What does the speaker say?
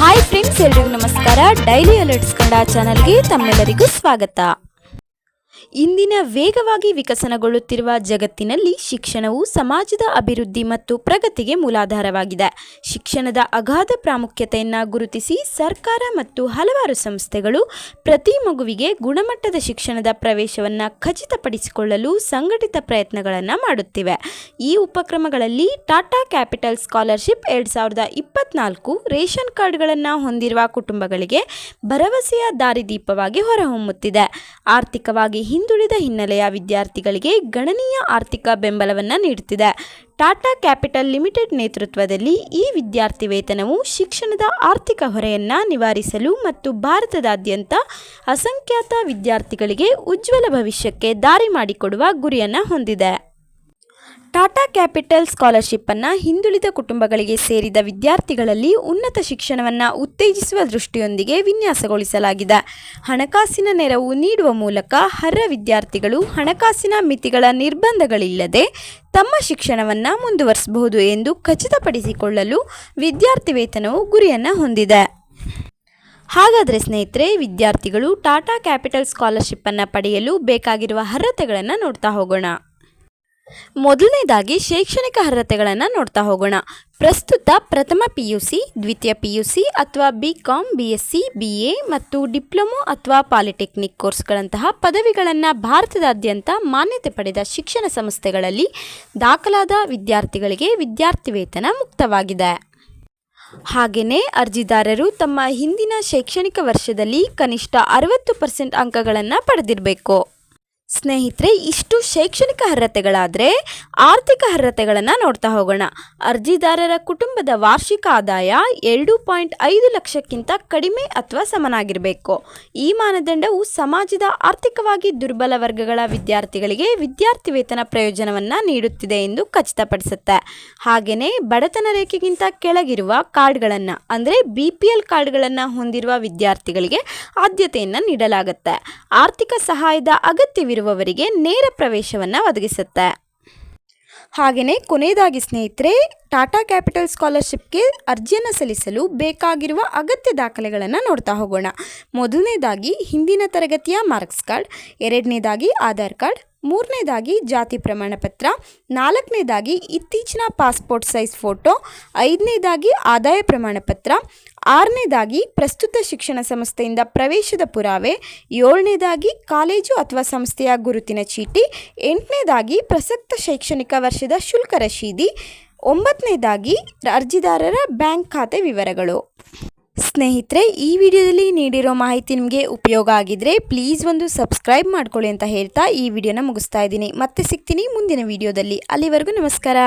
Hi friends, ಎಲ್ಲರಿಗೂ ನಮಸ್ಕಾರ. Daily alerts Kannada ಚಾನಲ್ಗೆ ತಮ್ಮೆಲ್ಲರಿಗೂ ಸ್ವಾಗತ. ಇಂದಿನ ವೇಗವಾಗಿ ವಿಕಸನಗೊಳ್ಳುತ್ತಿರುವ ಜಗತ್ತಿನಲ್ಲಿ ಶಿಕ್ಷಣವು ಸಮಾಜದ ಅಭಿವೃದ್ಧಿ ಮತ್ತು ಪ್ರಗತಿಗೆ ಮೂಲಾಧಾರವಾಗಿದೆ. ಶಿಕ್ಷಣದ ಅಗಾಧ ಪ್ರಾಮುಖ್ಯತೆಯನ್ನು ಗುರುತಿಸಿ ಸರ್ಕಾರ ಮತ್ತು ಹಲವಾರು ಸಂಸ್ಥೆಗಳು ಪ್ರತಿ ಮಗುವಿಗೆ ಗುಣಮಟ್ಟದ ಶಿಕ್ಷಣದ ಪ್ರವೇಶವನ್ನು ಖಚಿತಪಡಿಸಿಕೊಳ್ಳಲು ಸಂಘಟಿತ ಪ್ರಯತ್ನಗಳನ್ನು ಮಾಡುತ್ತಿವೆ. ಈ ಉಪಕ್ರಮಗಳಲ್ಲಿ ಟಾಟಾ ಕ್ಯಾಪಿಟಲ್ ಸ್ಕಾಲರ್ಶಿಪ್ 2024 ರೇಷನ್ ಕಾರ್ಡ್ಗಳನ್ನು ಹೊಂದಿರುವ ಕುಟುಂಬಗಳಿಗೆ ಭರವಸೆಯ ದಾರಿದೀಪವಾಗಿ ಹೊರಹೊಮ್ಮುತ್ತಿದೆ. ಆರ್ಥಿಕವಾಗಿ ಹಿಂದುಳಿದ ಹಿನ್ನೆಲೆಯ ವಿದ್ಯಾರ್ಥಿಗಳಿಗೆ ಗಣನೀಯ ಆರ್ಥಿಕ ಬೆಂಬಲವನ್ನು ನೀಡುತ್ತಿದೆ. ಟಾಟಾ ಕ್ಯಾಪಿಟಲ್ ಲಿಮಿಟೆಡ್ ನೇತೃತ್ವದಲ್ಲಿ ಈ ವಿದ್ಯಾರ್ಥಿ ವೇತನವು ಶಿಕ್ಷಣದ ಆರ್ಥಿಕ ಹೊರೆಯನ್ನು ನಿವಾರಿಸಲು ಮತ್ತು ಭಾರತದಾದ್ಯಂತ ಅಸಂಖ್ಯಾತ ವಿದ್ಯಾರ್ಥಿಗಳಿಗೆ ಉಜ್ವಲ ಭವಿಷ್ಯಕ್ಕೆ ದಾರಿ ಮಾಡಿಕೊಡುವ ಗುರಿಯನ್ನು ಹೊಂದಿದೆ. ಟಾಟಾ ಕ್ಯಾಪಿಟಲ್ ಸ್ಕಾಲರ್ಶಿಪ್ ಅನ್ನು ಹಿಂದುಳಿದ ಕುಟುಂಬಗಳಿಗೆ ಸೇರಿದ ವಿದ್ಯಾರ್ಥಿಗಳಲ್ಲಿ ಉನ್ನತ ಶಿಕ್ಷಣವನ್ನು ಉತ್ತೇಜಿಸುವ ದೃಷ್ಟಿಯೊಂದಿಗೆ ವಿನ್ಯಾಸಗೊಳಿಸಲಾಗಿದೆ. ಹಣಕಾಸಿನ ನೆರವು ನೀಡುವ ಮೂಲಕ ಅರ್ಹ ವಿದ್ಯಾರ್ಥಿಗಳು ಹಣಕಾಸಿನ ಮಿತಿಗಳ ನಿರ್ಬಂಧಗಳಿಲ್ಲದೆ ತಮ್ಮ ಶಿಕ್ಷಣವನ್ನು ಮುಂದುವರಿಸಬಹುದು ಎಂದು ಖಚಿತಪಡಿಸಿಕೊಳ್ಳಲು ವಿದ್ಯಾರ್ಥಿ ವೇತನವು ಗುರಿಯನ್ನು ಹೊಂದಿದೆ. ಹಾಗಾದರೆ ಸ್ನೇಹಿತರೆ, ವಿದ್ಯಾರ್ಥಿಗಳು ಟಾಟಾ ಕ್ಯಾಪಿಟಲ್ ಸ್ಕಾಲರ್ಶಿಪ್ ಅನ್ನು ಪಡೆಯಲು ಬೇಕಾಗಿರುವ ಅರ್ಹತೆಗಳನ್ನು ನೋಡ್ತಾ ಹೋಗೋಣ. ಮೊದಲನೇದಾಗಿ ಶೈಕ್ಷಣಿಕ ಅರ್ಹತೆಗಳನ್ನು ನೋಡ್ತಾ ಹೋಗೋಣ. ಪ್ರಸ್ತುತ ಪ್ರಥಮ PUC, ದ್ವಿತೀಯ PUC ಅಥವಾ BCom, BSc, BA ಮತ್ತು ಡಿಪ್ಲೊಮೊ ಅಥವಾ ಪಾಲಿಟೆಕ್ನಿಕ್ ಕೋರ್ಸ್ಗಳಂತಹ ಪದವಿಗಳನ್ನು ಭಾರತದಾದ್ಯಂತ ಮಾನ್ಯತೆ ಪಡೆದ ಶಿಕ್ಷಣ ಸಂಸ್ಥೆಗಳಲ್ಲಿ ದಾಖಲಾದ ವಿದ್ಯಾರ್ಥಿಗಳಿಗೆ ವಿದ್ಯಾರ್ಥಿ ವೇತನ ಮುಕ್ತವಾಗಿದೆ. ಹಾಗೆಯೇ ಅರ್ಜಿದಾರರು ತಮ್ಮ ಹಿಂದಿನ ಶೈಕ್ಷಣಿಕ ವರ್ಷದಲ್ಲಿ ಕನಿಷ್ಠ 60% ಅಂಕಗಳನ್ನು ಪಡೆದಿರಬೇಕು. ಸ್ನೇಹಿತರೆ, ಇಷ್ಟು ಶೈಕ್ಷಣಿಕ ಅರ್ಹತೆಗಳಾದರೆ ಆರ್ಥಿಕ ಅರ್ಹತೆಗಳನ್ನು ನೋಡ್ತಾ ಹೋಗೋಣ. ಅರ್ಜಿದಾರರ ಕುಟುಂಬದ ವಾರ್ಷಿಕ ಆದಾಯ 2.5 ಲಕ್ಷಕ್ಕಿಂತ ಕಡಿಮೆ ಅಥವಾ ಸಮನಾಗಿರಬೇಕು. ಈ ಮಾನದಂಡವು ಸಮಾಜದ ಆರ್ಥಿಕವಾಗಿ ದುರ್ಬಲ ವರ್ಗಗಳ ವಿದ್ಯಾರ್ಥಿಗಳಿಗೆ ವಿದ್ಯಾರ್ಥಿ ವೇತನ ಪ್ರಯೋಜನವನ್ನು ನೀಡುತ್ತಿದೆ ಎಂದು ಖಚಿತಪಡಿಸುತ್ತೆ. ಹಾಗೆಯೇ ಬಡತನ ರೇಖೆಗಿಂತ ಕೆಳಗಿರುವ ಕಾರ್ಡ್ಗಳನ್ನು ಅಂದರೆ BPL ಕಾರ್ಡ್ಗಳನ್ನು ಹೊಂದಿರುವ ವಿದ್ಯಾರ್ಥಿಗಳಿಗೆ ಆದ್ಯತೆಯನ್ನು ನೀಡಲಾಗುತ್ತೆ. ಆರ್ಥಿಕ ಸಹಾಯದ ಅಗತ್ಯವಿರುವವರಿಗೆ ನೇರ ಪ್ರವೇಶವನ್ನು ಒದಗಿಸುತ್ತೆ. ಹಾಗೆಯೇ ಕೊನೆಯದಾಗಿ ಸ್ನೇಹಿತರೆ, ಟಾಟಾ ಕ್ಯಾಪಿಟಲ್ ಸ್ಕಾಲರ್ಶಿಪ್ಗೆ ಅರ್ಜಿಯನ್ನು ಸಲ್ಲಿಸಲು ಬೇಕಾಗಿರುವ ಅಗತ್ಯ ದಾಖಲೆಗಳನ್ನು ನೋಡ್ತಾ ಹೋಗೋಣ. ಮೊದಲನೇದಾಗಿ ಹಿಂದಿನ ತರಗತಿಯ ಮಾರ್ಕ್ಸ್ ಕಾರ್ಡ್, ಎರಡನೇದಾಗಿ ಆಧಾರ್ ಕಾರ್ಡ್, ಮೂರನೇದಾಗಿ ಜಾತಿ ಪ್ರಮಾಣ ಪತ್ರ, ನಾಲ್ಕನೇದಾಗಿ ಇತ್ತೀಚಿನ ಪಾಸ್ಪೋರ್ಟ್ ಸೈಜ್ ಫೋಟೋ, ಐದನೇದಾಗಿ ಆದಾಯ ಪ್ರಮಾಣ ಪತ್ರ, ಆರನೇದಾಗಿ ಪ್ರಸ್ತುತ ಶಿಕ್ಷಣ ಸಂಸ್ಥೆಯಿಂದ ಪ್ರವೇಶದ ಪುರಾವೆ, ಏಳನೇದಾಗಿ ಕಾಲೇಜು ಅಥವಾ ಸಂಸ್ಥೆಯ ಗುರುತಿನ ಚೀಟಿ, ಎಂಟನೇದಾಗಿ ಪ್ರಸಕ್ತ ಶೈಕ್ಷಣಿಕ ವರ್ಷದ ಶುಲ್ಕ ರಶೀದಿ, ಒಂಬತ್ತನೇದಾಗಿ ಅರ್ಜಿದಾರರ ಬ್ಯಾಂಕ್ ಖಾತೆ ವಿವರಗಳು. ಸ್ನೇಹಿತರೆ, ಈ ವಿಡಿಯೋದಲ್ಲಿ ನೀಡಿರೋ ಮಾಹಿತಿ ನಿಮಗೆ ಉಪಯೋಗ ಆಗಿದ್ರೆ ಪ್ಲೀಸ್ ಒಂದು ಸಬ್ಸ್ಕ್ರೈಬ್ ಮಾಡ್ಕೊಳ್ಳಿ ಅಂತ ಹೇಳ್ತಾ ಈ ವಿಡಿಯೋನ ಮುಗಿಸ್ತಾ ಇದ್ದೀನಿ. ಮತ್ತೆ ಸಿಗ್ತೀನಿ ಮುಂದಿನ ವಿಡಿಯೋದಲ್ಲಿ. ಅಲ್ಲಿವರೆಗೂ ನಮಸ್ಕಾರ.